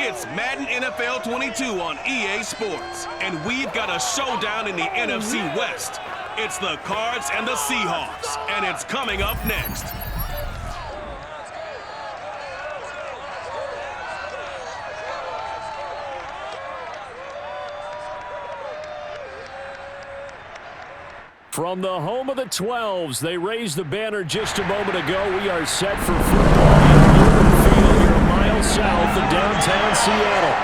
It's Madden NFL 22 on EA Sports, and we've got a showdown in the NFC West. It's the Cards and the Seahawks, and it's coming up next. From the home of the 12s, they raised the banner just a moment ago. We are set for football in Boldin Field here a mile south of downtown Seattle.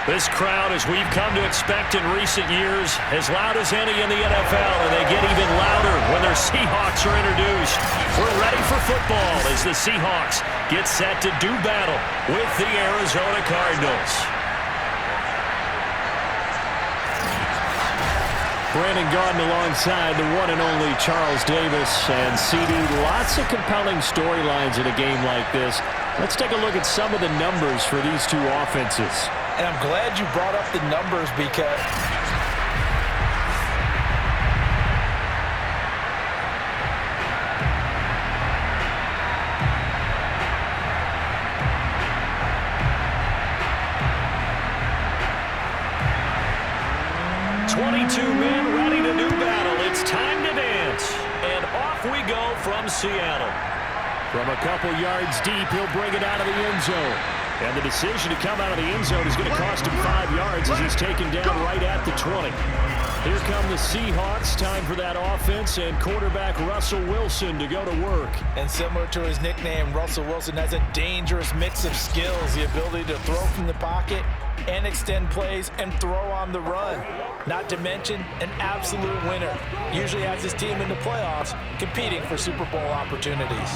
This crowd, as we've come to expect in recent years, as loud as any in the NFL, and they get even louder when their Seahawks are introduced. We're ready for football as the Seahawks get set to do battle with the Arizona Cardinals. Brandon Gaudin alongside the one and only Charles Davis. And CD, lots of compelling storylines in a game like this. Let's take a look at some of the numbers for these two offenses. And I'm glad you brought up the numbers because... From Seattle. From a couple yards deep, he'll bring it out of the end zone. And the decision to come out of the end zone is going to cost him 5 yards as he's taken down right at the 20. Here come the Seahawks. Time for that offense and quarterback Russell Wilson to go to work. And similar to his nickname, Russell Wilson has a dangerous mix of skills. The ability to throw from the pocket and extend plays and throw on the run. Not to mention an absolute winner. Usually has his team in the playoffs competing for Super Bowl opportunities.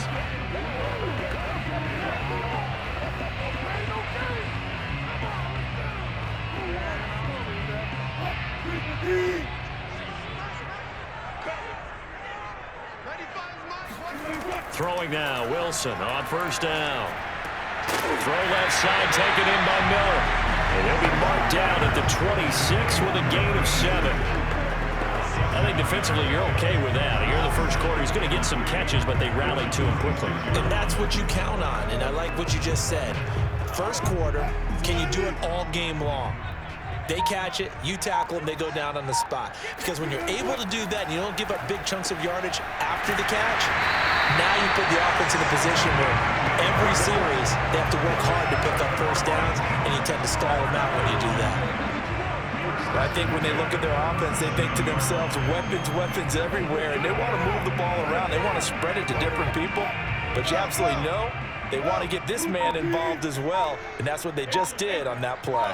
Throwing now, Wilson on first down. Throw left side, taken in by Miller. And he'll be marked down at the 26 with a gain of 7. I think defensively you're okay with that. Here in the first quarter, he's going to get some catches, but they rallied to him quickly. And that's what you count on, and I like what you just said. First quarter, can you do it all game long? They catch it, you tackle them, they go down on the spot. Because when you're able to do that and you don't give up big chunks of yardage after the catch, now you put the offense in a position where every series they have to work hard to pick up first downs, and you tend to stall them out when you do that. I think when they look at their offense, they think to themselves, weapons everywhere, and they want to move the ball around. They want to spread it to different people, but you absolutely know they want to get this man involved as well, and that's what they just did on that play.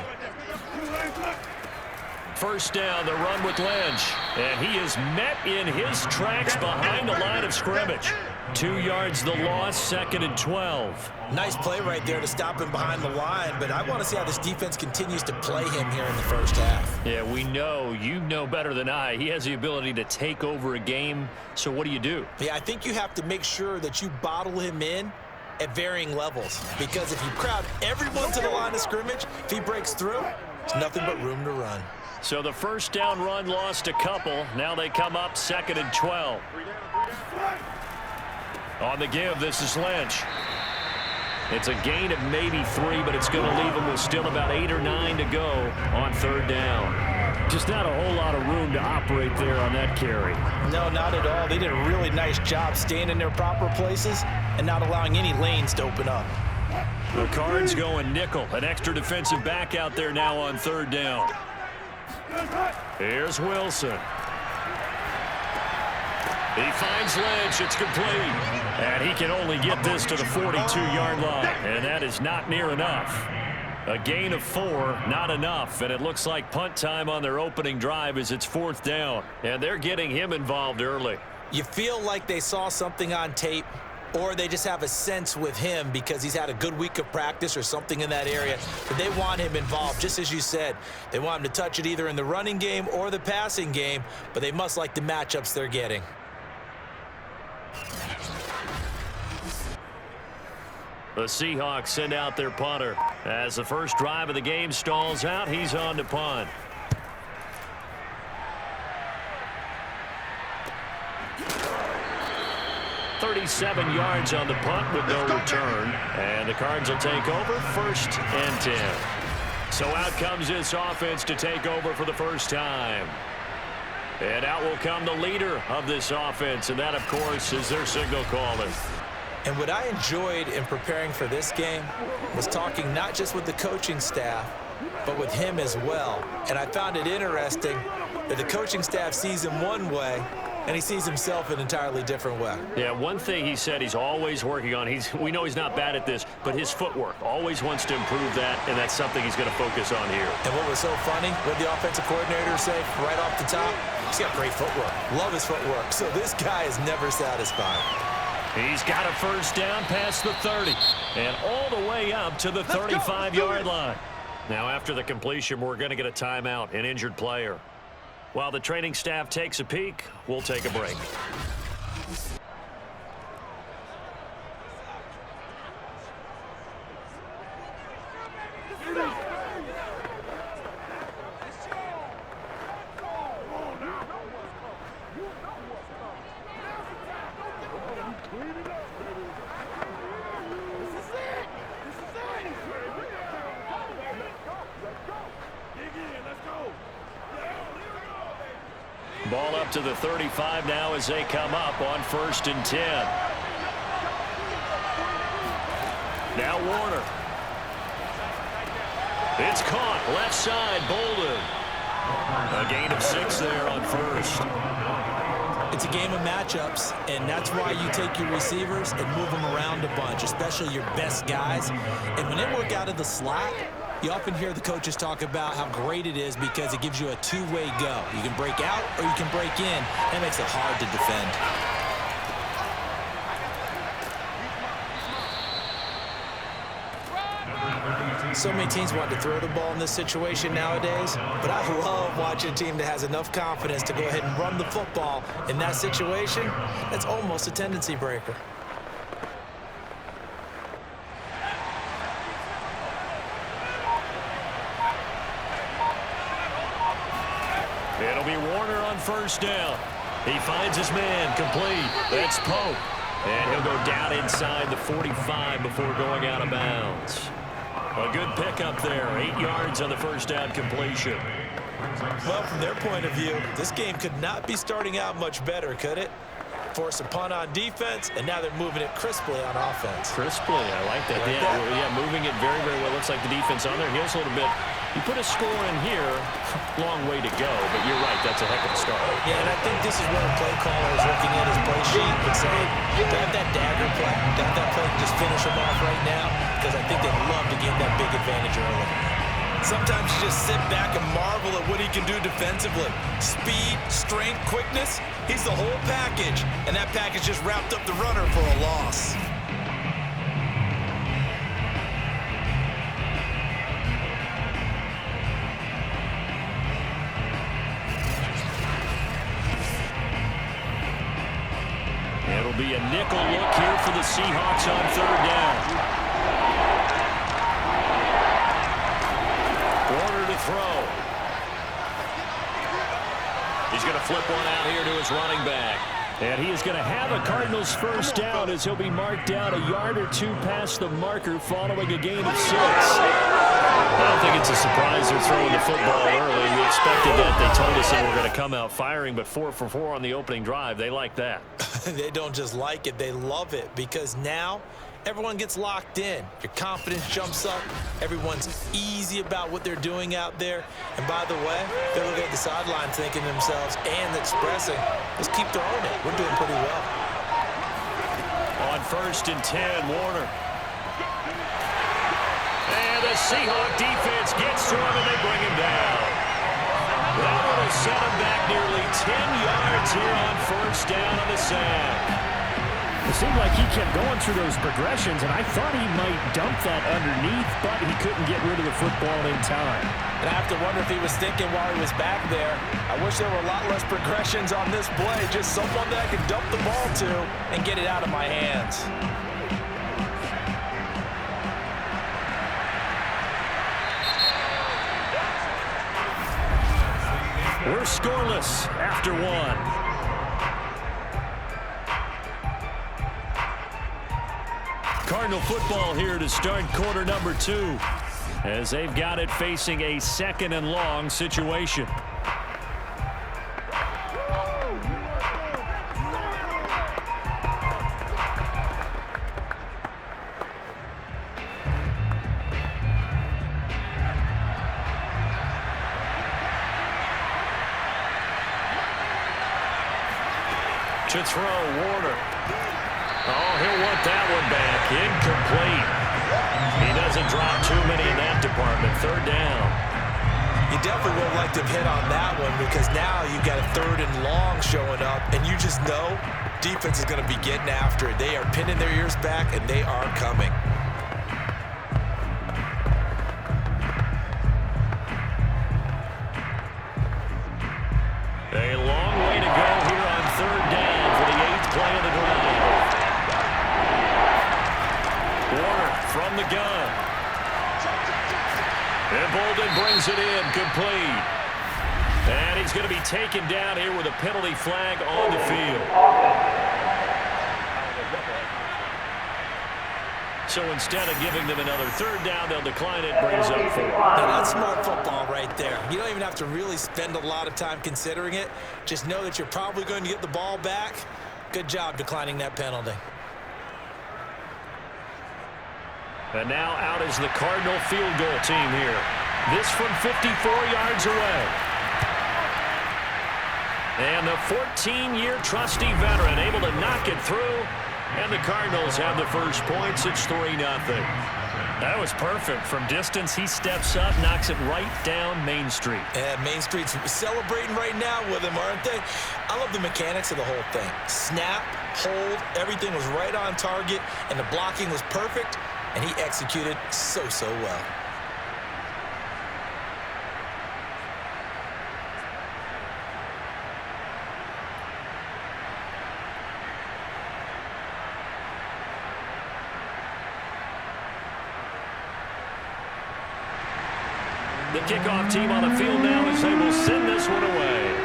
First down, the run with Lynch, and he is met in his tracks behind the line of scrimmage. 2 yards the loss, 2nd and 12. Nice play right there to stop him behind the line, but I want to see how this defense continues to play him here in the first half. Yeah, we know, you know better than I, he has the ability to take over a game, so what do? Yeah, I think you have to make sure that you bottle him in at varying levels, because if you crowd everyone to the line of scrimmage, if he breaks through, it's nothing but room to run. So the first down run lost a couple. Now they come up 2nd and 12. On the give, this is Lynch. It's a gain of maybe 3, but it's going to leave them with still about 8 or 9 to go on 3rd down. Just not a whole lot of room to operate there on that carry. No, not at all. They did a really nice job staying in their proper places and not allowing any lanes to open up. The Cards going nickel. An extra defensive back out there now on 3rd down. Here's Wilson. He finds Lynch. It's complete. And he can only get this to the 42-yard line. And that is not near enough. A gain of 4, not enough. And it looks like punt time on their opening drive as it's 4th down. And they're getting him involved early. You feel like they saw something on tape, or they just have a sense with him because he's had a good week of practice or something in that area. But they want him involved, just as you said. They want him to touch it either in the running game or the passing game, but they must like the matchups they're getting. The Seahawks send out their punter. As the first drive of the game stalls out, he's on to punt. .37 yards on the punt with no return. And the Cards will take over 1st and 10. So out comes this offense to take over for the first time. And out will come the leader of this offense, and that, of course, is their signal caller. And what I enjoyed in preparing for this game was talking not just with the coaching staff, but with him as well. And I found it interesting that the coaching staff sees him one way, and he sees himself an entirely different way. Yeah, one thing he said he's always working on, we know he's not bad at this, but his footwork, always wants to improve that, and that's something he's going to focus on here. And what was so funny, what the offensive coordinator say right off the top, he's got great footwork. Love his footwork. So this guy is never satisfied. He's got a first down past the 30 and all the way up to the 35-yard line. Now, after the completion, we're going to get a timeout, an injured player. While the training staff takes a peek, we'll take a break. Ball up to the 35 now as they come up on 1st and 10. Now Warner. It's caught. Left side, Boldin. A gain of 6 there on 1st. It's a game of matchups, and that's why you take your receivers and move them around a bunch, especially your best guys. And when they work out of the slot, you often hear the coaches talk about how great it is because it gives you a two-way go. You can break out or you can break in. That makes it hard to defend. So many teams want to throw the ball in this situation nowadays, but I love watching a team that has enough confidence to go ahead and run the football. In that situation, that's almost a tendency breaker. It'll be Warner on 1st down. He finds his man, complete. That's Pope. And he'll go down inside the 45 before going out of bounds. A good pickup there, 8 yards on the 1st down completion. Well, from their point of view, this game could not be starting out much better, could it? Force a punt on defense, and now they're moving it crisply on offense. Crisply, I like that. Yeah, moving it very, very well. Looks like the defense on their heels a little bit. You put a score in here, long way to go, but you're right, that's a heck of a start. Yeah, and I think this is where a play caller is looking at his play sheet and saying, to have that dagger play, to have that play just finish him off right now, because I think they'd love to get that big advantage early. Sometimes you just sit back and marvel at what he can do defensively. Speed, strength, quickness, he's the whole package, and that package just wrapped up the runner for a loss. It'll be a nickel look here for the Seahawks on 3rd down. Warner to throw. He's going to flip one out here to his running back. And he is going to have a Cardinals 1st down as he'll be marked down a yard or 2 past the marker following a gain of 6. I don't think it's a surprise they're throwing the football early. We expected that. They told us they were going to come out firing, but 4 for 4 on the opening drive. They like that. They don't just like it, they love it, because now everyone gets locked in. Your confidence jumps up. Everyone's easy about what they're doing out there. And by the way, they're looking at the sideline thinking to themselves and expressing, let's keep throwing it. We're doing pretty well. On 1st and 10, Warner. And the Seahawk defense gets to him and they bring him down. That one will set him back nearly 10 yards here on 1st down on the sack. It seemed like he kept going through those progressions, and I thought he might dump that underneath, but he couldn't get rid of the football in time. And I have to wonder if he was thinking while he was back there, I wish there were a lot less progressions on this play, just someone that I could dump the ball to and get it out of my hands. We're scoreless after 1. Cardinal football here to start quarter number 2. as they've got it facing a 2nd and long situation. To throw, Warner. Oh, he'll want that one back. Incomplete. He doesn't drop too many in that department. 3rd down. You definitely would like to have hit on that one because now you've got a 3rd and long showing up, and you just know defense is going to be getting after it. They are pinning their ears back, and they are coming. A long way to go here on 3rd down for the 8th play of the drive. Warner from the gun. And Boldin brings it in, complete. And he's going to be taken down here with a penalty flag on the field. So instead of giving them another 3rd down, they'll decline it, brings up 4. Now that's smart football right there. You don't even have to really spend a lot of time considering it. Just know that you're probably going to get the ball back. Good job declining that penalty. And now out is the Cardinal field goal team here. This from 54 yards away. And the 14-year trusty veteran able to knock it through. And the Cardinals have the first points. It's 3-0. That was perfect. From distance, he steps up, knocks it right down Main Street. And Main Street's celebrating right now with him, aren't they? I love the mechanics of the whole thing. Snap, hold, everything was right on target, and the blocking was perfect, and he executed so well. The kickoff team on the field now as they will send this one away.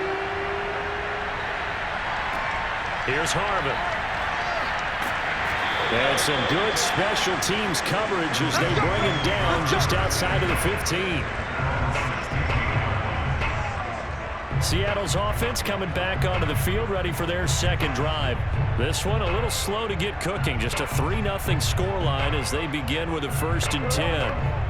Here's Harvin. And some good special teams coverage as they bring him down just outside of the 15. Seattle's offense coming back onto the field, ready for their 2nd drive. This one a little slow to get cooking. Just a 3-0 scoreline as they begin with a 1st and 10.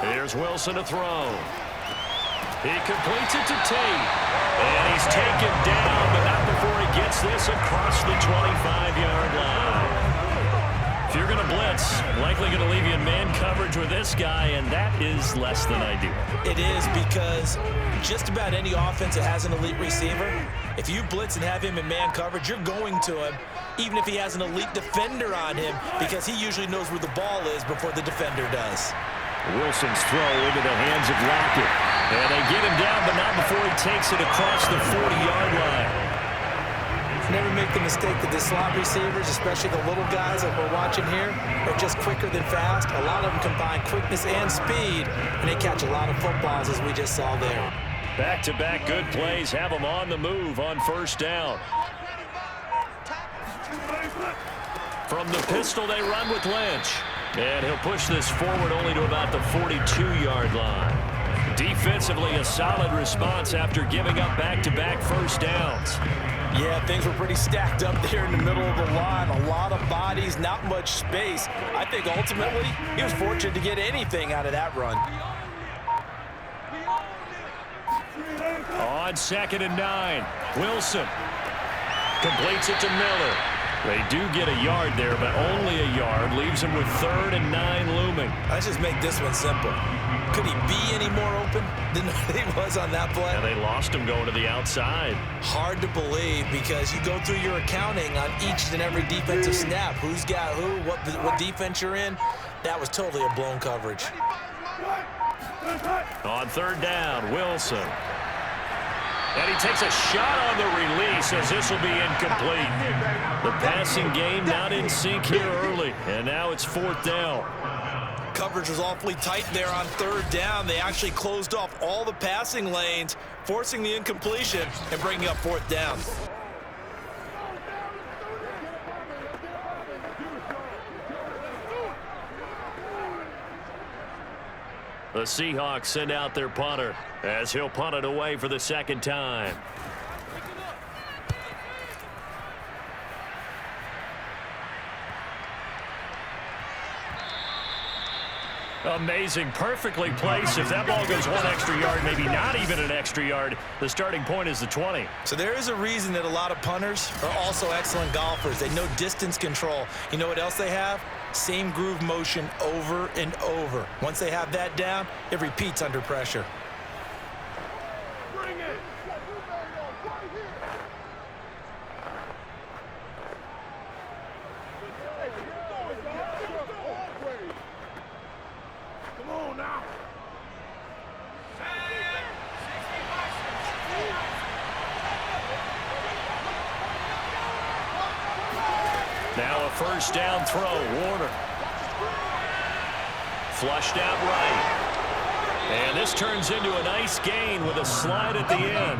Here's Wilson to throw. He completes it to Tate. And he's taken down, but not before he gets this across the 25-yard line. If you're going to blitz, likely going to leave you in man coverage with this guy, and that is less than ideal. It is because just about any offense that has an elite receiver, if you blitz and have him in man coverage, you're going to him, even if he has an elite defender on him, because he usually knows where the ball is before the defender does. Wilson's throw into the hands of Lockett. And they get him down, but not before he takes it across the 40-yard line. Never make the mistake that the slot receivers, especially the little guys that we're watching here, are just quicker than fast. A lot of them combine quickness and speed, and they catch a lot of footballs, as we just saw there. Back-to-back good plays have them on the move on 1st down. From the pistol, they run with Lynch. And he'll push this forward only to about the 42-yard line. Defensively, a solid response after giving up back-to-back 1st downs. Yeah, things were pretty stacked up there in the middle of the line. A lot of bodies, not much space. I think ultimately he was fortunate to get anything out of that run. On 2nd and 9, Wilson completes it to Miller. They do get a yard there, but only a yard. Leaves him with 3rd and 9 looming. Let's just make this one simple. Could he be any more open than he was on that play? And they lost him going to the outside. Hard to believe because you go through your accounting on each and every defensive snap. Who's got who, what defense you're in. That was totally a blown coverage. On 3rd down, Wilson. And he takes a shot on the release as this will be incomplete. The passing game not in sync here early, and now it's 4th down. Coverage was awfully tight there on 3rd down. They actually closed off all the passing lanes, forcing the incompletion and bringing up 4th down. The Seahawks send out their punter as he'll punt it away for the 2nd time. Amazing, perfectly placed. If that ball goes 1 extra yard, maybe not even an extra yard, the starting point is the 20. So there is a reason that a lot of punters are also excellent golfers. They know distance control. You know what else they have? Same groove motion over and over. Once they have that down, it repeats under pressure. Bring it. Come on now. Now a 1st down throw, Warner. Flushed out right. And this turns into a nice gain with a slide at the end.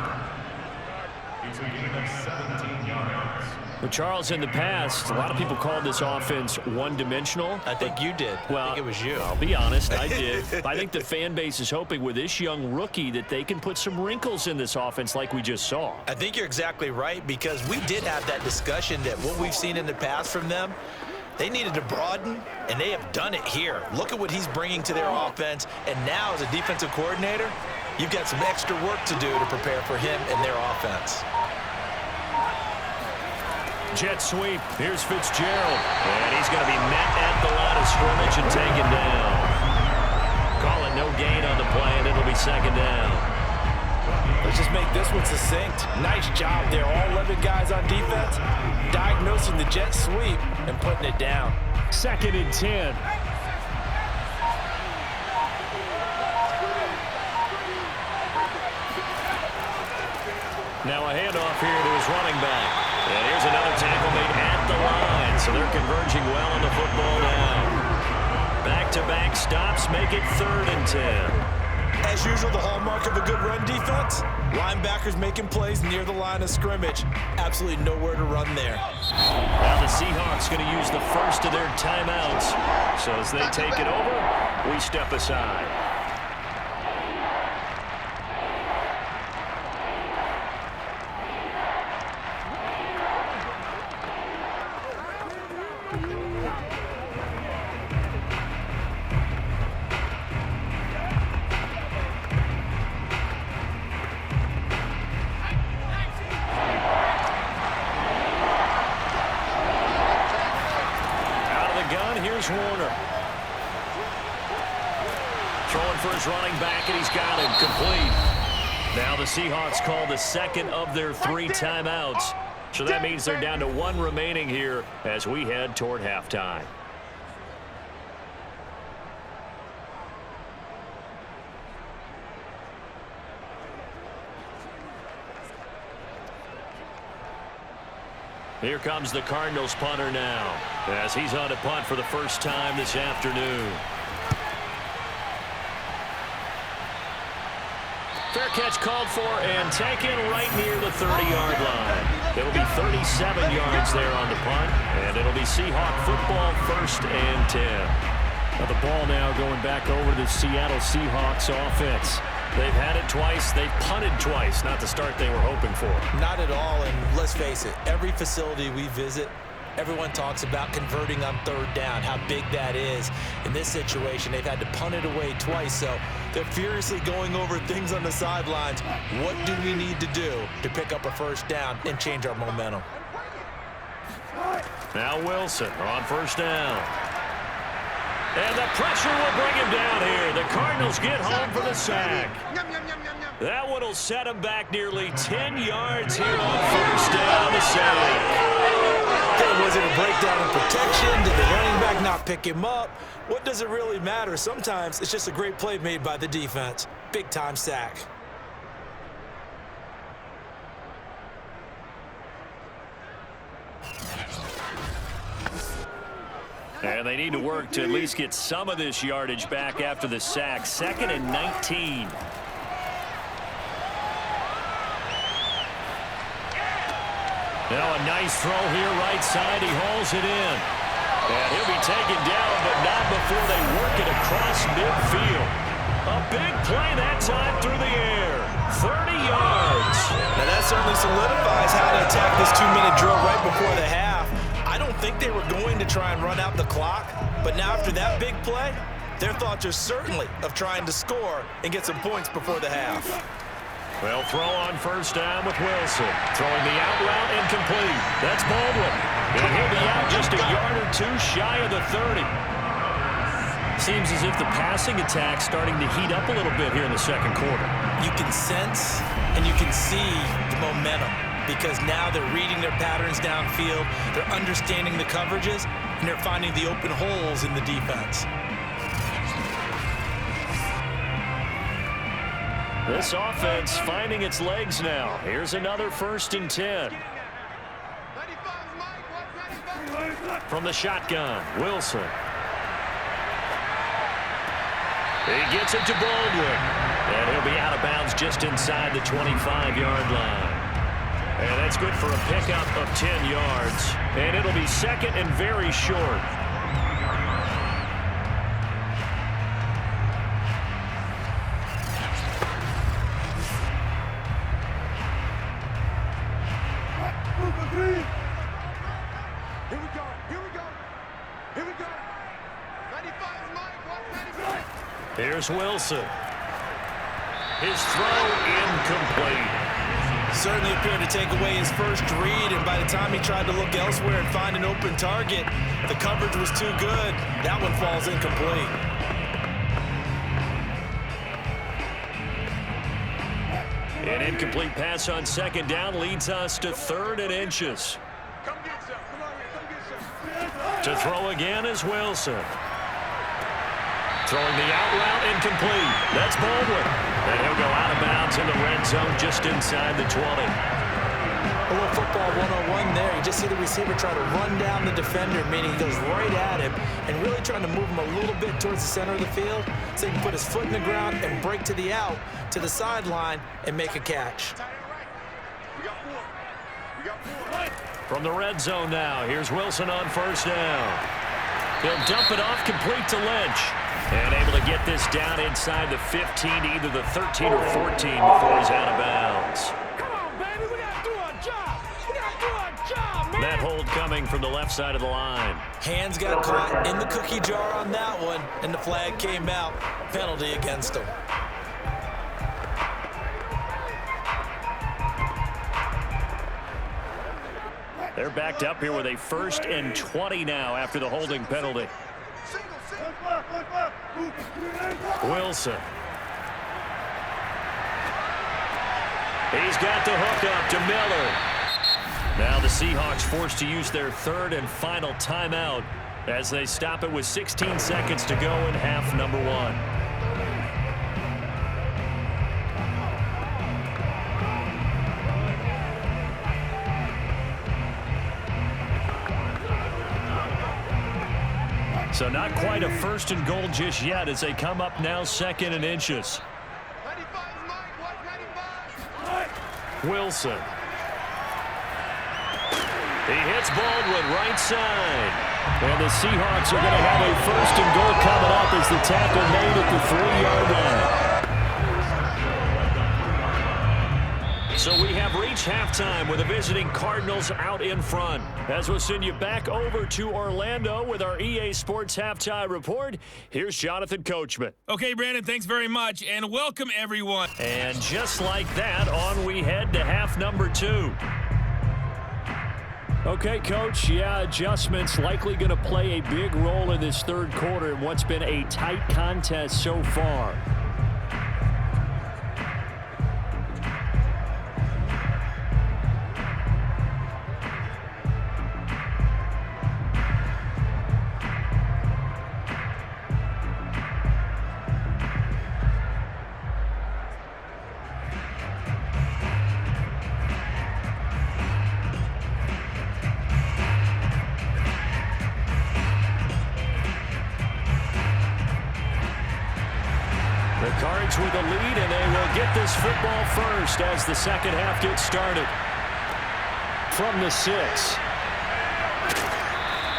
It's a gain of 17 yards. But Charles, in the past, a lot of people called this offense one-dimensional. I think you did. Well, I think it was you. I'll be honest, I did. I think the fan base is hoping with this young rookie that they can put some wrinkles in this offense like we just saw. I think you're exactly right, because we did have that discussion that what we've seen in the past from them, they needed to broaden, and they have done it here. Look at what he's bringing to their offense, and now as a defensive coordinator, you've got some extra work to do to prepare for him and their offense. Jet sweep. Here's Fitzgerald. And he's going to be met at the line of scrimmage and taken down. Call it no gain on the play, and it'll be 2nd down. Let's just make this one succinct. Nice job there. All 11 guys on defense diagnosing the jet sweep and putting it down. 2nd and 10. Now a handoff here to his running back. And here's another tackle made at the line. So they're converging well on the football now. Back-to-back stops make it 3rd and 10. As usual, the hallmark of a good run defense, linebackers making plays near the line of scrimmage. Absolutely nowhere to run there. Now the Seahawks going to use the first of their timeouts. So as they take it over, we step aside. Here's Warner. Throwing for his running back, and he's got him complete. Now the Seahawks call the 2nd of their 3 timeouts. So that means they're down to 1 remaining here as we head toward halftime. Here comes the Cardinals punter now, as he's on a punt for the first time this afternoon. Fair catch called for and taken right near the 30-yard line. It'll be 37 yards there on the punt, and it'll be Seahawk football 1st and 10. Now the ball now going back over to the Seattle Seahawks offense. They've had it twice. They've punted twice. Not the start they were hoping for. Not at all, and let's face it, every facility we visit, everyone talks about converting on 3rd down, how big that is. In this situation, they've had to punt it away twice, so they're furiously going over things on the sidelines. What do we need to do to pick up a 1st down and change our momentum? Now Wilson on 1st down. And the pressure will bring him down here. The Cardinals get home for the sack. That one will set him back nearly 10 yards here on 1st down. The sack. Was it a breakdown in protection? Did the running back not pick him up? What does it really matter? Sometimes it's just a great play made by the defense. Big-time sack. And they need to work to at least get some of this yardage back after the sack. 2nd and 19. Now a nice throw here right side. He hauls it in. And he'll be taken down, but not before they work it across midfield. A big play that time through the air. 30 yards. Now that certainly solidifies how to attack this 2-minute drill right before the half. I don't think they were going to try and run out the clock, but now after that big play, their thoughts are certainly of trying to score and get some points before the half. Well, throw on first down with Wilson. Throwing the out route incomplete. That's Baldwin. And he'll be out just a yard or two shy of the 30. Seems as if the passing attack's starting to heat up a little bit here in the second quarter. You can sense and you can see the momentum because now they're reading their patterns downfield, they're understanding the coverages, and they're finding the open holes in the defense. This offense finding its legs now. Here's another 1st and 10. From the shotgun, Wilson. He gets it to Baldwin. And he'll be out of bounds just inside the 25-yard line. And that's good for a pickup of 10 yards. And it'll be 2nd and very short. Here's Wilson. His throw incomplete. Certainly appeared to take away his first read, and by the time he tried to look elsewhere and find an open target, the coverage was too good. That one falls incomplete. An incomplete pass on 2nd down leads us to 3rd and inches. To throw again is Wilson. Throwing the out route incomplete. That's Baldwin. And he'll go out of bounds in the red zone just inside the 20. A little football 101 there. You just see the receiver try to run down the defender, meaning he goes right at him and really trying to move him a little bit towards the center of the field so he can put his foot in the ground and break to the out, to the sideline, and make a catch. From the red zone now, here's Wilson on first down. He'll dump it off complete to Lynch. And able to get this down inside the 15 to either the 13 or 14 before he's out of bounds. Come on, baby. We got to do our job. We got to do our job, man. That hold coming from the left side of the line. Hands got caught in the cookie jar on that one, and the flag came out. Penalty against him. They're backed up here with a 1st and 20 now after the holding penalty. Wilson. He's got the hook up to Miller. Now the Seahawks forced to use their 3rd and final timeout as they stop it with 16 seconds to go in half number 1. So not quite a 1st and goal just yet as they come up now 2nd and inches. Wilson. He hits Baldwin right side. And the Seahawks are going to have a 1st and goal coming up as the tackle made at the 3-yard line. So we have reached halftime with the visiting Cardinals out in front. As we'll send you back over to Orlando with our EA Sports Halftime Report, here's Jonathan Coachman. Okay, Brandon, thanks very much, and welcome everyone. And just like that, on we head to half number 2. Okay, Coach, adjustments likely going to play a big role in this 3rd quarter in what's been a tight contest so far. Cardinals with a lead, and they will get this football first as the second half gets started. From the 6.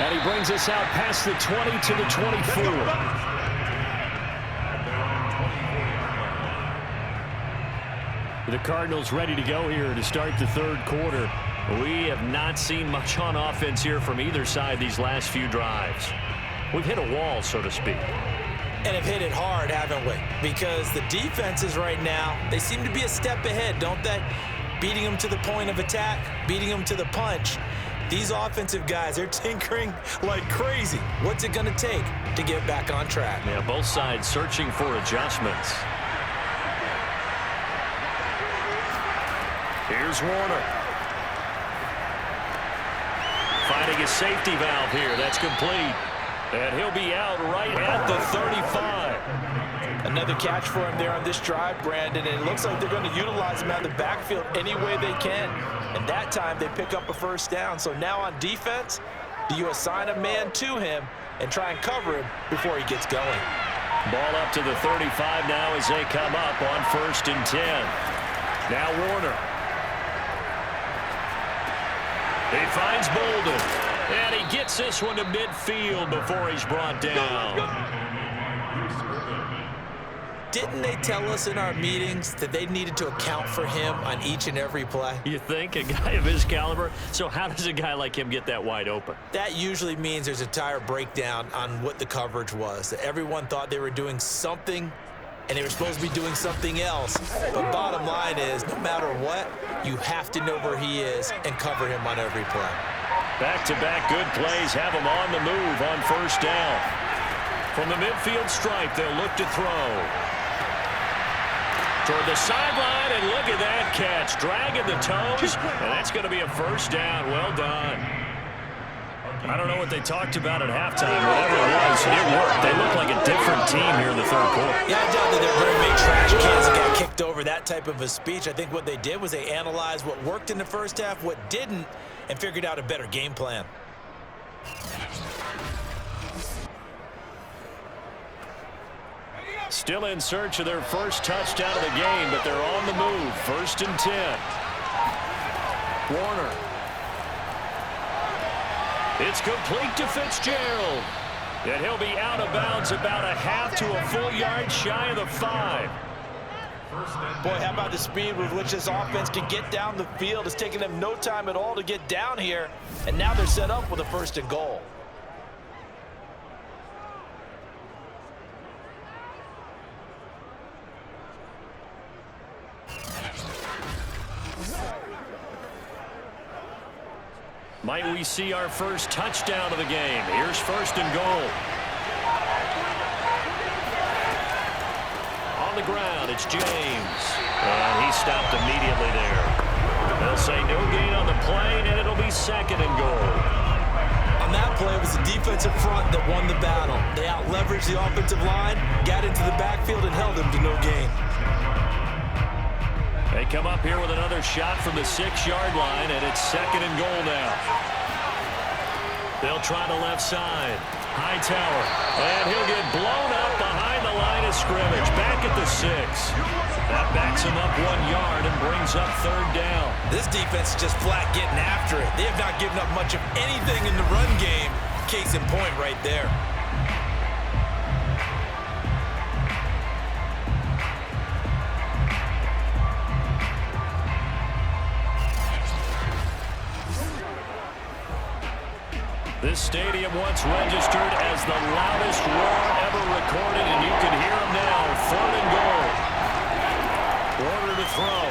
And he brings us out past the 20 to the 24. The Cardinals ready to go here to start the third quarter. We have not seen much on offense here from either side these last few drives. We've hit a wall, so to speak. And have hit it hard, haven't we? Because the defenses right now, they seem to be a step ahead, don't they? Beating them to the point of attack, beating them to the punch. These offensive guys, they're tinkering like crazy. What's it going to take to get back on track? Yeah, both sides searching for adjustments. Here's Warner. Finding a safety valve here. That's complete. And he'll be out right at the 35. Another catch for him there on this drive, Brandon, and it looks like they're going to utilize him out of the backfield any way they can. And that time they pick up a first down. So now on defense, do you assign a man to him and try and cover him before he gets going? Ball up to the 35 now as they come up on 1st and 10. Now Warner. He finds Boldin, and he gets this one to midfield before he's brought down. Didn't they tell us in our meetings that they needed to account for him on each and every play? You think? A guy of his caliber? So how does a guy like him get that wide open? That usually means there's a tire breakdown on what the coverage was. That everyone thought they were doing something, and they were supposed to be doing something else. But bottom line is, no matter what, you have to know where he is and cover him on every play. Back-to-back good plays have him on the move on 1st down. From the midfield stripe, they'll look to throw. Toward the sideline, and look at that catch. Dragging the toes, and that's going to be a first down. Well done. I don't know what they talked about at halftime. Whatever it was, it worked. They look like a different team here in the third quarter. Yeah, I doubt that they're going to make trash cans and get kicked over, that type of a speech. I think what they did was they analyzed what worked in the first half, what didn't, and figured out a better game plan. Still in search of their first touchdown of the game, but they're on the move. 1st and 10. Warner. It's complete to Fitzgerald. And he'll be out of bounds about a half to a full yard shy of the 5. Boy, how about the speed with which this offense can get down the field? It's taking them no time at all to get down here. And now they're set up with a 1st and goal. Might we see our first touchdown of the game? Here's 1st and goal. On the ground, it's James. And he stopped immediately there. They'll say no gain on the play, and it'll be 2nd and goal. On that play, it was the defensive front that won the battle. They out-leveraged the offensive line, got into the backfield, and held them to no gain. They come up here with another shot from the 6-yard line, and it's 2nd and goal now. They'll try the left side. Hightower, and he'll get blown up behind the line of scrimmage. Back at the 6. That backs him up 1 yard and brings up 3rd down. This defense is just flat getting after it. They have not given up much of anything in the run game. Case in point right there. This stadium once registered as the loudest roar ever recorded, and you can hear him now. 3rd and goal. Warner to throw.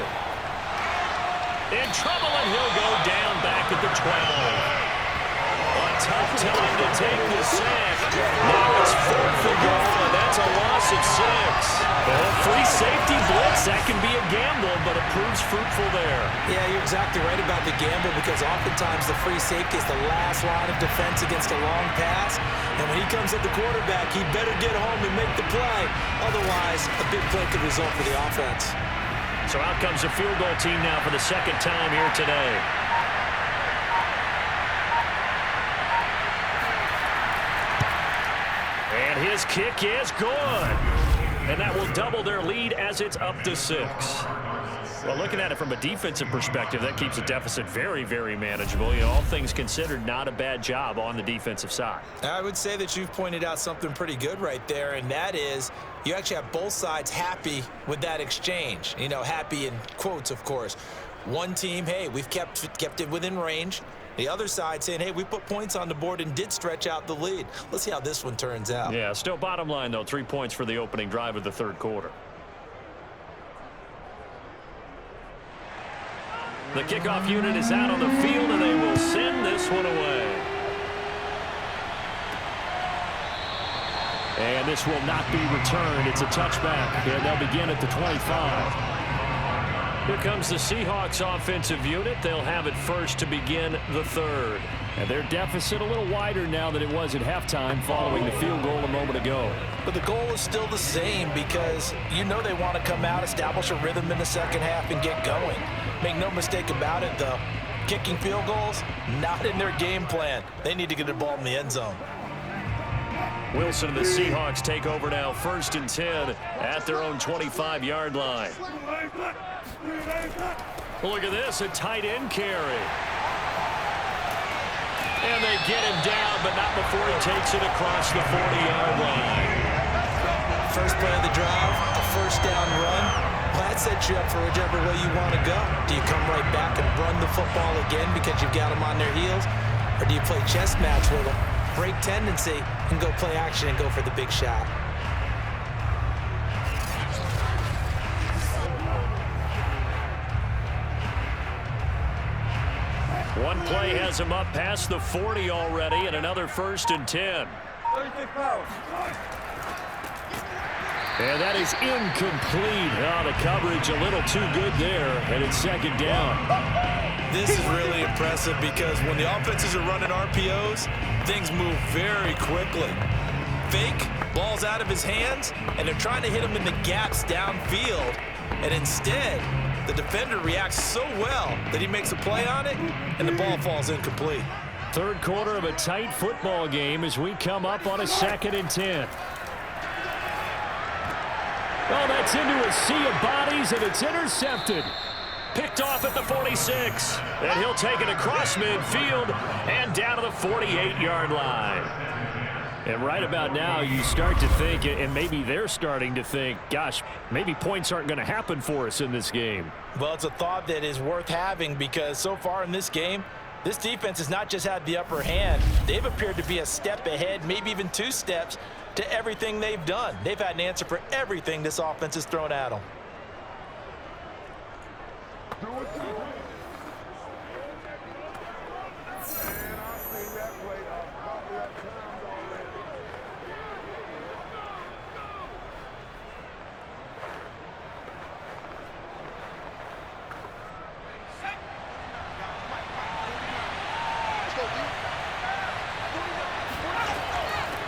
In trouble, and he'll go down back at the 12. A tough time to take the sack. Now it's 4th and goal, and that's a loss of 6. Well, free safety blitz, that can be a gamble, but it proves fruitful there. Yeah, you're exactly right about the gamble, because oftentimes the free safety is the last line of defense against a long pass. And when he comes at the quarterback, he better get home and make the play. Otherwise, a big play could result for the offense. So out comes the field goal team now for the 2nd time here today. And his kick is good. and that will double their lead as it's up to 6. Well, looking at it from a defensive perspective, that keeps the deficit very, very manageable. You know, all things considered, not a bad job on the defensive side. I would say that you've pointed out something pretty good right there, and that is you actually have both sides happy with that exchange. You know, happy in quotes, of course. One team, hey, we've kept it within range. The other side saying, hey, we put points on the board and did stretch out the lead. Let's see how this one turns out. Yeah, still bottom line, though, 3 points for the opening drive of the third quarter. The kickoff unit is out on the field, and they will send this one away. And this will not be returned. It's a touchback, and they'll begin at the 25. Here comes the Seahawks offensive unit. They'll have it first to begin the third. And their deficit a little wider now than it was at halftime following the field goal a moment ago. But the goal is still the same because you know they want to come out, establish a rhythm in the second half, and get going. Make no mistake about it, though. Kicking field goals, not in their game plan. They need to get the ball in the end zone. Wilson and the Seahawks take over now, 1st and 10 at their own 25-yard line. Look at this, a tight end carry. And they get him down, but not before he takes it across the 40-yard line. First play of the drive, a first down run. Well, that sets you up for whichever way you want to go. Do you come right back and run the football again because you've got them on their heels? Or do you play chess match with them, break tendency, and go play action and go for the big shot? One play has him up past the 40 already, and another 1st and 10. And that is incomplete. Oh, the coverage a little too good there, and it's 2nd down. This is really impressive because when the offenses are running RPOs, things move very quickly. Fake, ball's out of his hands, and they're trying to hit him in the gaps downfield. And instead, the defender reacts so well that he makes a play on it, and the ball falls incomplete. Third quarter of a tight football game as we come up on a 2nd and 10. Oh, that's into a sea of bodies, and it's intercepted. Picked off at the 46. And he'll take it across midfield and down to the 48-yard line. And right about now, you start to think, and maybe they're starting to think, gosh, maybe points aren't going to happen for us in this game. Well, it's a thought that is worth having because so far in this game, this defense has not just had the upper hand. They've appeared to be a step ahead, maybe even 2 steps, to everything they've done. They've had an answer for everything this offense has thrown at them.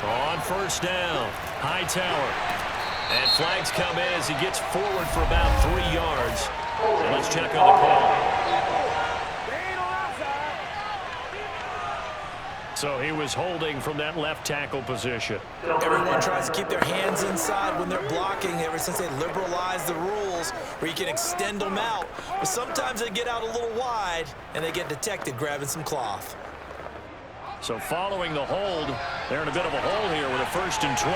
On 1st down, Hightower. And flags come in as he gets forward for about 3 yards. And let's check on the call. So he was holding from that left tackle position. Everyone tries to keep their hands inside when they're blocking ever since they liberalized the rules where you can extend them out. But sometimes they get out a little wide and they get detected grabbing some cloth. So following the hold, they're in a bit of a hole here with a 1st and 20.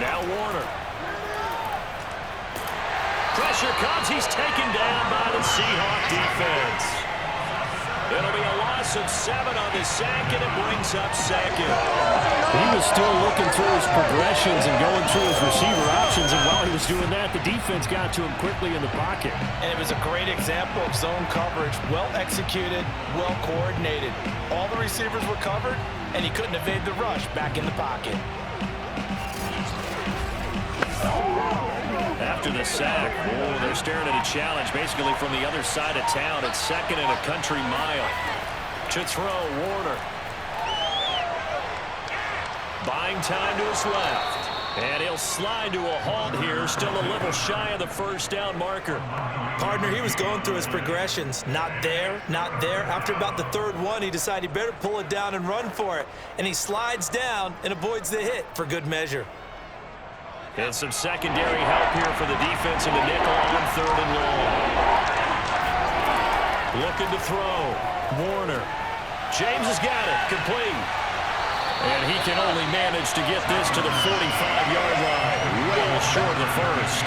Now Warner. Pressure comes. He's taken down by the Seahawk defense. It'll be a loss of 7 on the sack, and it brings up 2nd. He was still looking through his progressions and going through his receiver options, and while he was doing that, the defense got to him quickly in the pocket. And it was a great example of zone coverage, well executed, well coordinated. All the receivers were covered, and he couldn't evade the rush back in the pocket. After the sack, they're staring at a challenge basically from the other side of town. It's 2nd and a country mile. To throw, Warner. Buying time to his left. And he'll slide to a halt here, still a little shy of the first down marker. Partner, he was going through his progressions. Not there, not there. After about the third one, he decided he better pull it down and run for it. And he slides down and avoids the hit for good measure. And some secondary help here for the defense in the nickel on 3rd and long. Looking to throw. Warner. James has got it. Complete. And he can only manage to get this to the 45-yard line. Well short of the first.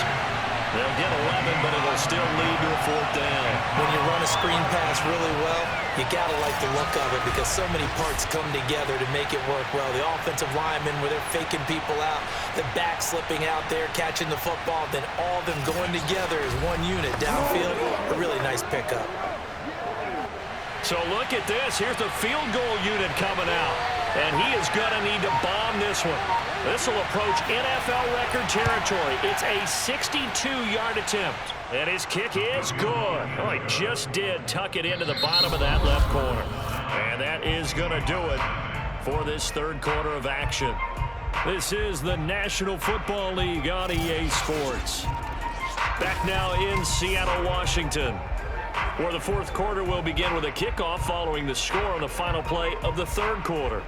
They'll get 11, but it'll still lead to a 4th down. When you run a screen pass really well, you got to like the look of it because so many parts come together to make it work well. The offensive linemen where they're faking people out, the back slipping out there, catching the football, then all of them going together as one unit downfield. A really nice pickup. So look at this. Here's the field goal unit coming out. And he is going to need to bomb this one. This will approach NFL record territory. It's a 62-yard attempt. And his kick is good. Oh, he just did tuck it into the bottom of that left corner. And that is going to do it for this 3rd quarter of action. This is the National Football League on EA Sports. Back now in Seattle, Washington, where the 4th quarter will begin with a kickoff following the score on the final play of the 3rd quarter.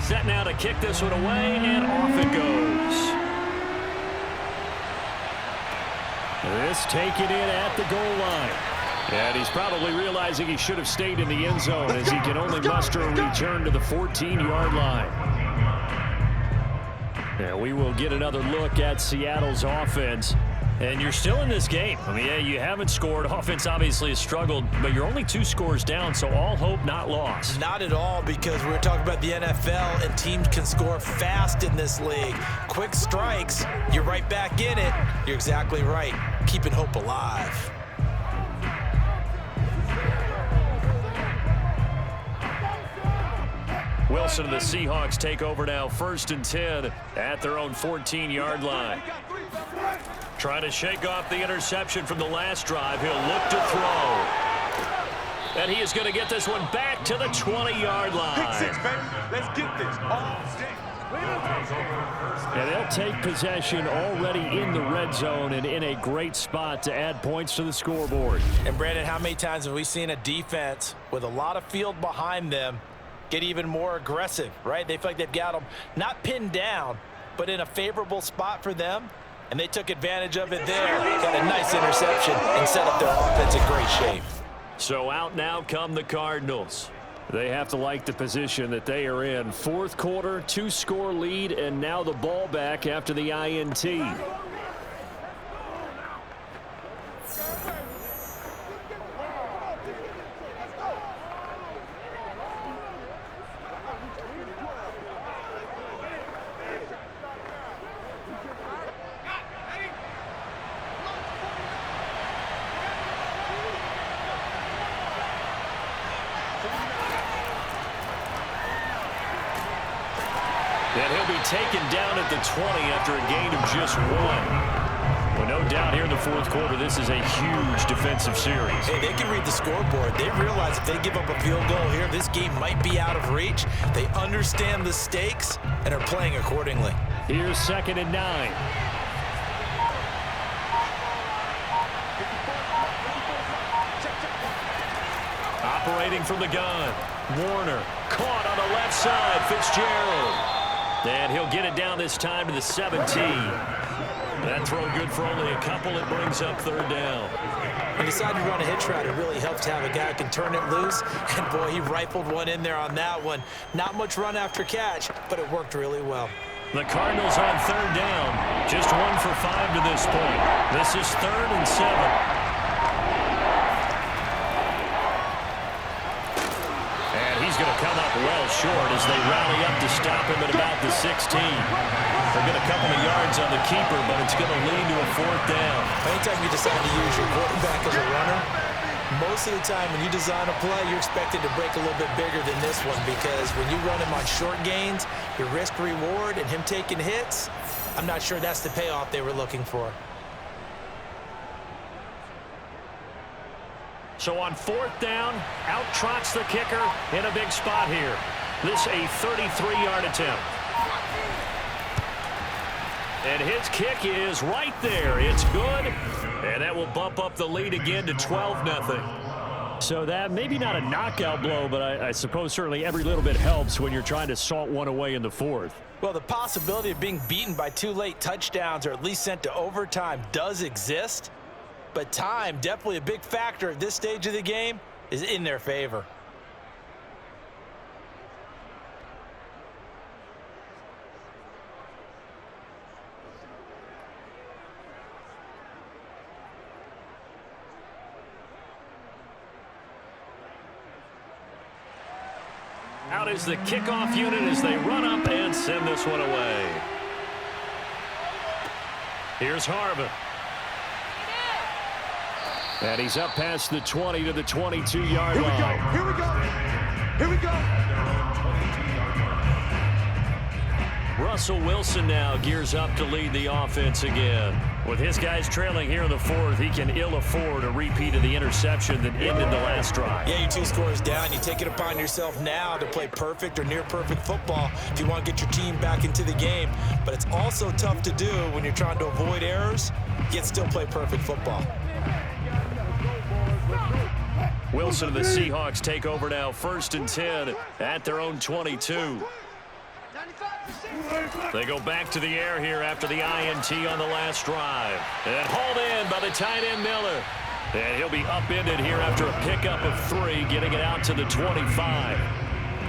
Set now to kick this one away, and off it goes. This taken in at the goal line. And he's probably realizing he should have stayed in the end zone as he can only muster a return to the 14-yard line. And we will get another look at Seattle's offense. And you're still in this game. I mean, yeah, you haven't scored. Offense obviously has struggled, but you're only 2 scores down, so all hope not lost. Not at all, because we're talking about the NFL, and teams can score fast in this league. Quick strikes, you're right back in it. You're exactly right. Keeping hope alive. Wilson and the Seahawks take over now, 1st and 10 at their own 14-yard line. Trying to shake off the interception from the last drive. He'll look to throw. And he is going to get this one back to the 20-yard line. Pick 6, baby. Let's get this all day. And they'll take possession already in the red zone and in a great spot to add points to the scoreboard. And Brandon, how many times have we seen a defense with a lot of field behind them get even more aggressive, right? They feel like they've got them not pinned down, but in a favorable spot for them. And they took advantage of it there. Got a nice interception and set up their offense in great shape. So out now come the Cardinals. They have to like the position that they are in. 4th quarter, 2-score lead, and now the ball back after the INT. And he'll be taken down at the 20 after a gain of just 1. Well, no doubt here in the 4th quarter, this is a huge defensive series. Hey, they can read the scoreboard. They realize if they give up a field goal here, this game might be out of reach. They understand the stakes and are playing accordingly. Here's 2nd and 9. Operating from the gun. Warner caught on the left side. Fitzgerald. And he'll get it down this time to the 17. That throw good for only a couple. It brings up 3rd down. He decided to run a hitch route. It really helps to have a guy who can turn it loose. And, boy, he rifled one in there on that one. Not much run after catch, but it worked really well. The Cardinals on 3rd down. Just 1 for 5 to this point. This is 3rd and 7. well short as they rally up to stop him at about the 16. They'll get a couple of yards on the keeper, but it's going to lead to a 4th down. Anytime you decide to use your quarterback as a runner, most of the time when you design a play, you're expected to break a little bit bigger than this one, because when you run him on short gains, your risk-reward and him taking hits, I'm not sure that's the payoff they were looking for. So on 4th down, out trots the kicker in a big spot here. This a 33-yard attempt. And his kick is right there. It's good. And that will bump up the lead again to 12-0. So that maybe not a knockout blow, but I suppose certainly every little bit helps when you're trying to salt one away in the 4th. Well, the possibility of being beaten by 2 late touchdowns or at least sent to overtime does exist. But time, definitely a big factor at this stage of the game, is in their favor. Out is the kickoff unit as they run up and send this one away. Here's Harvin. And he's up past the 20 to the 22-yard line. Here we go. Here we go. Russell Wilson now gears up to lead the offense again. With his guys trailing here in the 4th, he can ill afford a repeat of the interception that ended the last drive. Yeah, you're 2 scores down. You take it upon yourself now to play perfect or near-perfect football if you want to get your team back into the game. But it's also tough to do when you're trying to avoid errors, yet still play perfect football. Wilson and the Seahawks take over now, 1st and 10 at their own 22. They go back to the air here after the INT on the last drive. And hauled in by the tight end Miller. And he'll be upended here after a pickup of 3, getting it out to the 25.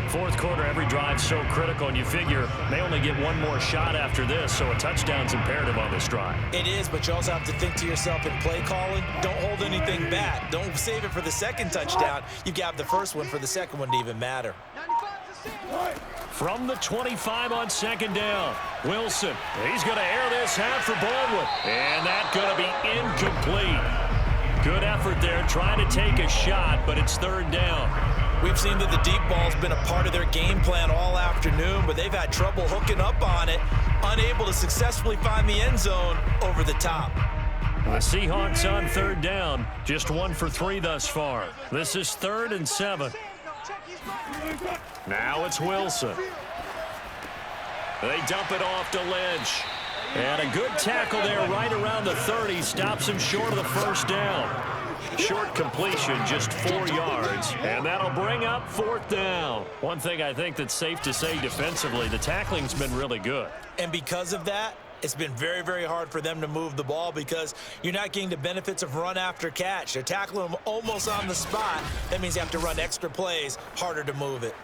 4th quarter, every drive so critical, and you figure they only get one more shot after this, so a touchdown's imperative on this drive. It is, but you also have to think to yourself in play calling, don't hold anything back. Don't save it for the 2nd touchdown. You got the 1st one for the 2nd one to even matter. From the 25 on 2nd down, Wilson, he's going to air this out for Baldwin, and that's going to be incomplete. Good effort there, trying to take a shot, but it's 3rd down. We've seen that the deep ball's been a part of their game plan all afternoon, but they've had trouble hooking up on it, unable to successfully find the end zone over the top. The Seahawks on 3rd down, just 1 for 3 thus far. This is 3rd and 7. Now it's Wilson. They dump it off to Lynch. And a good tackle there right around the 30. Stops him short of the 1st down. Short completion, just 4 yards. And that'll bring up 4th down. One thing I think that's safe to say defensively, the tackling's been really good. And because of that, it's been very, very hard for them to move the ball because you're not getting the benefits of run after catch. They're tackling them almost on the spot. That means you have to run extra plays, harder to move it.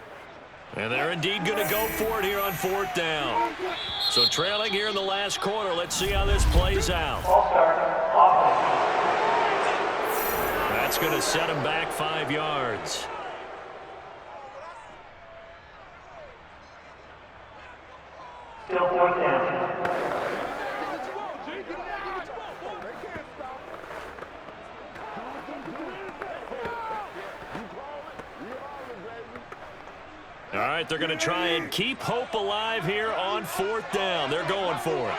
And they're indeed going to go for it here on 4th down. So trailing here in the last quarter, let's see how this plays out. That's going to set him back 5 yards. Still 4th down. All right, they're going to try and keep hope alive here on 4th down. They're going for it.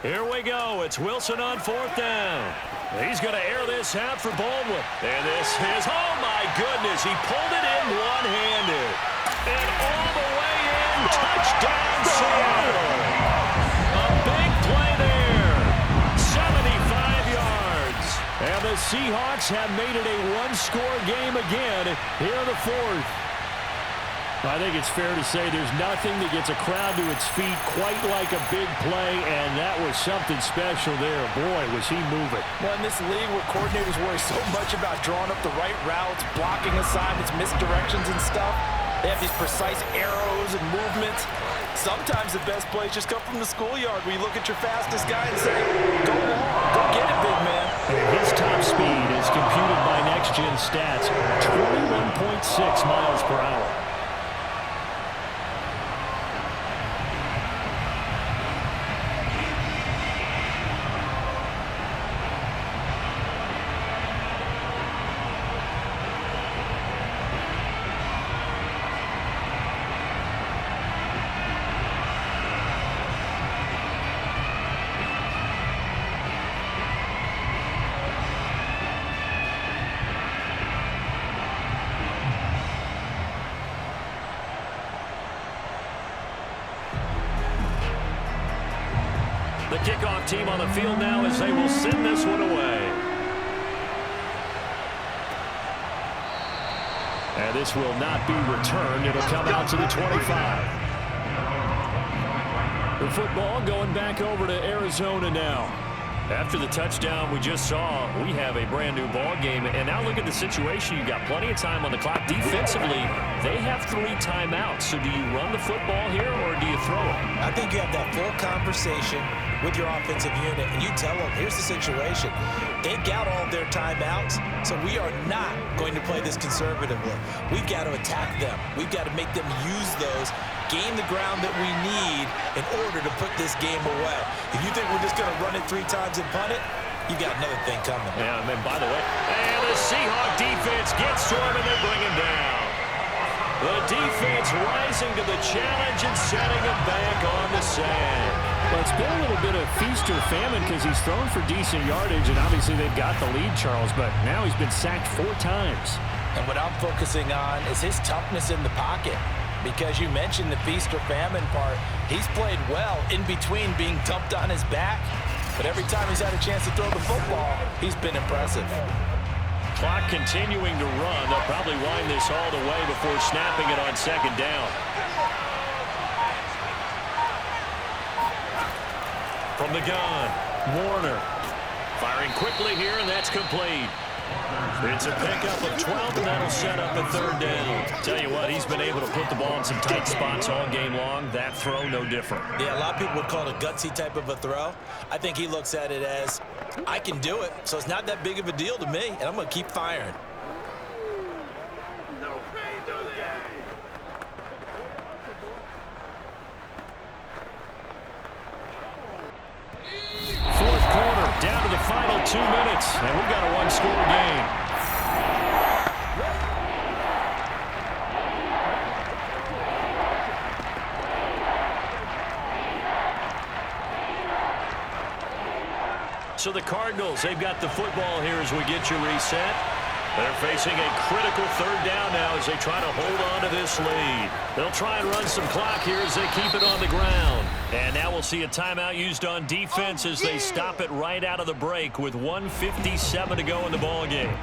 Here we go. It's Wilson on 4th down. He's going to air this out for Baldwin. And this is, oh my goodness, he pulled it in one-handed. And all the way in, touchdown Seattle. A big play there. 75 yards. And the Seahawks have made it a one-score game again here in the 4th. I think it's fair to say there's nothing that gets a crowd to its feet quite like a big play, and that was something special there. Boy, was he moving. Well, in this league where coordinators worry so much about drawing up the right routes, blocking assignments, misdirections and stuff, They have these precise arrows and movements. Sometimes the best plays just come from the schoolyard where you look at your fastest guy and say, go long, go get it, big man. His top speed is computed by Next Gen Stats, 21.6 miles per hour. The kickoff team on the field now as they will send this one away. And this will not be returned. It'll come out to the 25. The football going back over to Arizona now. After the touchdown we just saw, we have a brand new ball game. And now look at the situation. You've got plenty of time on the clock. Defensively, they have 3 timeouts. So do you run the football here or do you throw it? I think you have that full conversation with your offensive unit, and you tell them, here's the situation. They've got all of their timeouts, so we are not going to play this conservatively. We've got to attack them. We've got to make them use those, gain the ground that we need in order to put this game away. If you think we're just going to run it 3 times and punt it, you got another thing coming. Yeah, and by the way, and the Seahawks defense gets to him, and they bring him down. The defense rising to the challenge and setting him back on the sand. Well, it's been a little bit of feast or famine because he's thrown for decent yardage, and obviously they've got the lead, Charles, but now he's been sacked 4 times. And what I'm focusing on is his toughness in the pocket, because you mentioned the feast or famine part. He's played well in between being dumped on his back, but every time he's had a chance to throw the football, he's been impressive. Clock continuing to run. They'll probably wind this all the way before snapping it on 2nd down. From the gun, Warner. Firing quickly here, and that's complete. It's a pickup of 12, and that'll set up a 3rd down. Tell you what, he's been able to put the ball in some tight spots all game long. That throw, no different. Yeah, a lot of people would call it a gutsy type of a throw. I think he looks at it as, I can do it, so it's not that big of a deal to me, and I'm going to keep firing. Fourth quarter, down to the final 2 minutes, and we've got a 1-score game. So the Cardinals, they've got the football here as we get you reset. They're facing a critical 3rd down now as they try to hold on to this lead. They'll try and run some clock here as they keep it on the ground. And now we'll see a timeout used on defense as they stop it right out of the break with 1:57 to go in the ball game.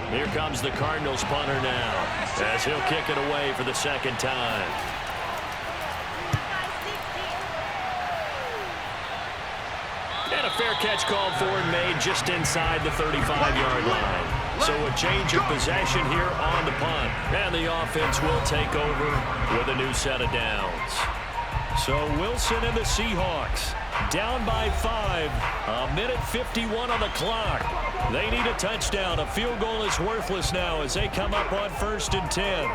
Here comes the Cardinals punter now as he'll kick it away for the 2nd time. And a fair catch called for and made just inside the 35-yard line. So a change of possession here on the punt. And the offense will take over with a new set of downs. So Wilson and the Seahawks down by 5. 1:51 on the clock. They need a touchdown. A field goal is worthless now as they come up on 1st and 10.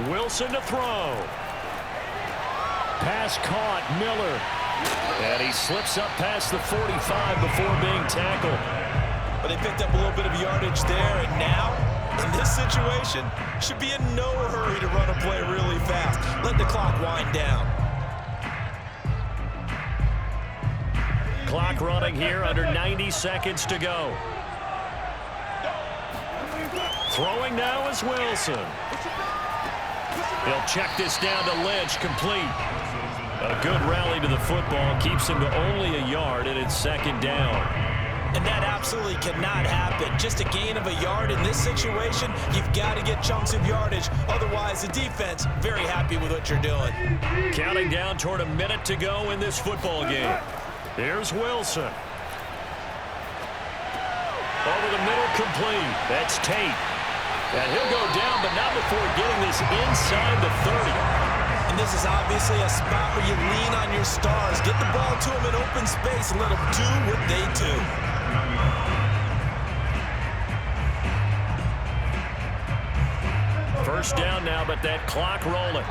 Wilson to throw. Pass caught, Miller. And he slips up past the 45 before being tackled. But they picked up a little bit of yardage there, and now, in this situation, should be in no hurry to run a play really fast. Let the clock wind down. Clock running here, under 90 seconds to go. Throwing now is Wilson. He'll check this down to Lynch, complete. A good rally to the football keeps him to only a yard, and it's second down. And that absolutely cannot happen. Just a gain of a yard in this situation, you've got to get chunks of yardage. Otherwise, the defense, very happy with what you're doing. Counting down toward a minute to go in this football game. Here's Wilson. Over the middle, complete. That's Tate. And he'll go down, but not before getting this inside the 30. And this is obviously a spot where you lean on your stars. Get the ball to them in open space and let them do what they do. First down now, but that clock rolling.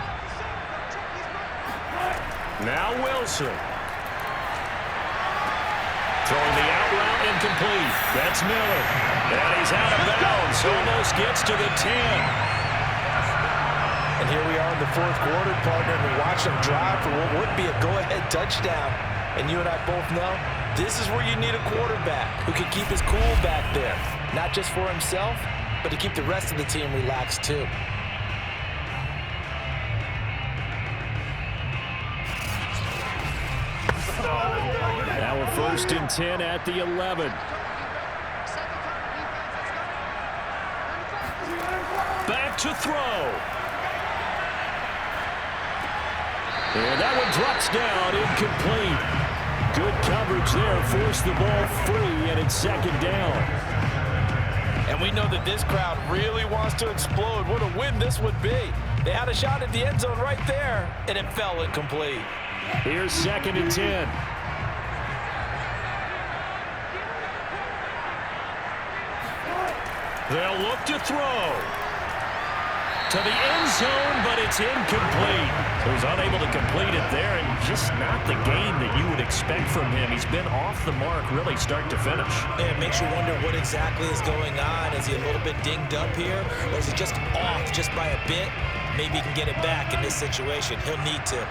Now Wilson. Throwing the out route, incomplete. That's Miller. And he's out of bounds. Almost gets to the 10. And here we are in the fourth quarter, partner, and we watch them drive for what would be a go-ahead touchdown. And you and I both know this is where you need a quarterback who can keep his cool back there. Not just for himself, but to keep the rest of the team relaxed too. Now we're first and 10 at the 11. Back to throw. And that one drops down, incomplete. Good coverage there, forced the ball free, and it's second down. And we know that this crowd really wants to explode. What a win this would be. They had a shot at the end zone right there, and it fell incomplete. Here's second and 10. They'll look to throw. To the end zone, but it's incomplete. So he's unable to complete it there, and just not the game that you would expect from him. He's been off the mark really start to finish. Yeah, it makes you wonder what exactly is going on. Is he a little bit dinged up here, or is he just off just by a bit? Maybe he can get it back in this situation. He'll need to.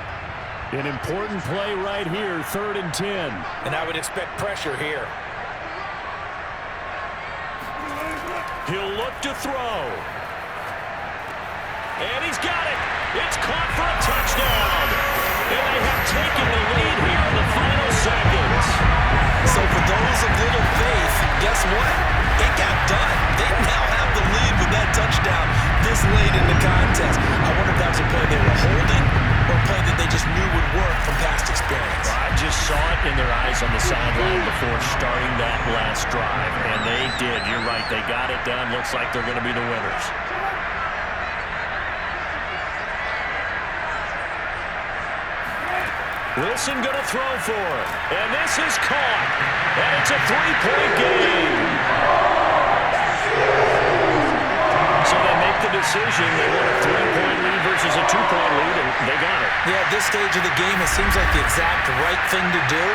An important play right here, 3rd and 10. And I would expect pressure here. He'll look to throw. And he's got it. It's caught for a touchdown. And they have taken the lead here in the final seconds. So for those of little faith, guess what? It got done. They now have the lead with that touchdown this late in the contest. I wonder if that was a play they were holding or a play that they just knew would work from past experience. Well, I just saw it in their eyes on the sideline before starting that last drive, and they did. You're right. They got it done. Looks like they're going to be the winners. Wilson going to throw for it. And this is caught. And it's a 3-point game. So they make the decision. They want a 3-point lead versus a 2-point lead, and they got it. Yeah, at this stage of the game, it seems like the exact right thing to do.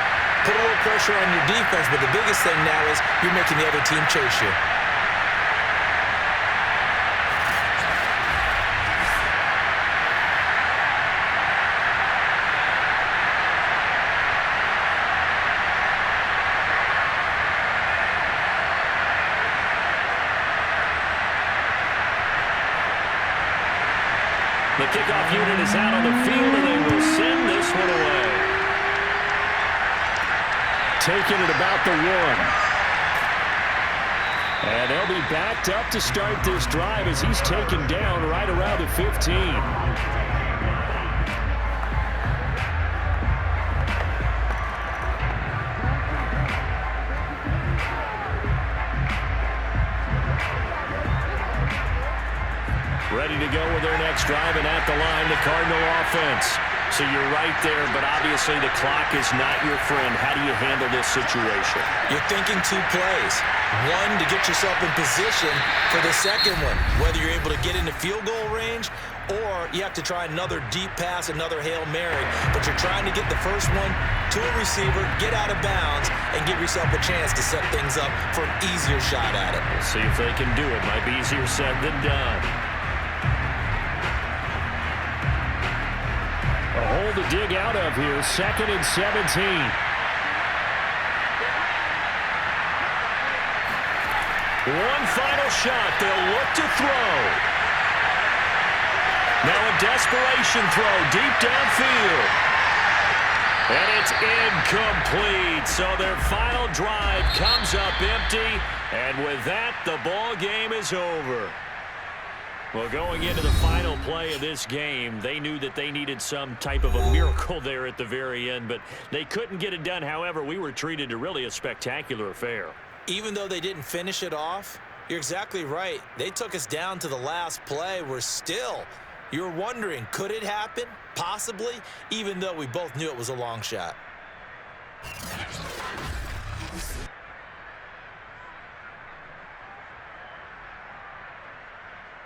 Put a little pressure on your defense, but the biggest thing now is you're making the other team chase you. The kickoff unit is out on the field, and they will send this one away. Taking it about the 1. And they'll be backed up to start this drive as he's taken down right around the 15. Ready to go with their next drive, and at the line, the Cardinal offense. So you're right there, but obviously the clock is not your friend. How do you handle this situation? You're thinking 2 plays. One, to get yourself in position for the second one, whether you're able to get into field goal range or you have to try another deep pass, another Hail Mary. But you're trying to get the first one to a receiver, get out of bounds, and give yourself a chance to set things up for an easier shot at it. We'll see if they can do it. Might be easier said than done. A hole to dig out of here, 2nd and 17. One final shot. They'll look to throw. Now a desperation throw deep downfield. And it's incomplete. So their final drive comes up empty. And with that, the ball game is over. Well, going into the final play of this game, they knew that they needed some type of a miracle there at the very end, but they couldn't get it done. However, we were treated to really a spectacular affair. Even though they didn't finish it off, you're exactly right. They took us down to the last play. You're wondering, could it happen? Possibly, even though we both knew it was a long shot.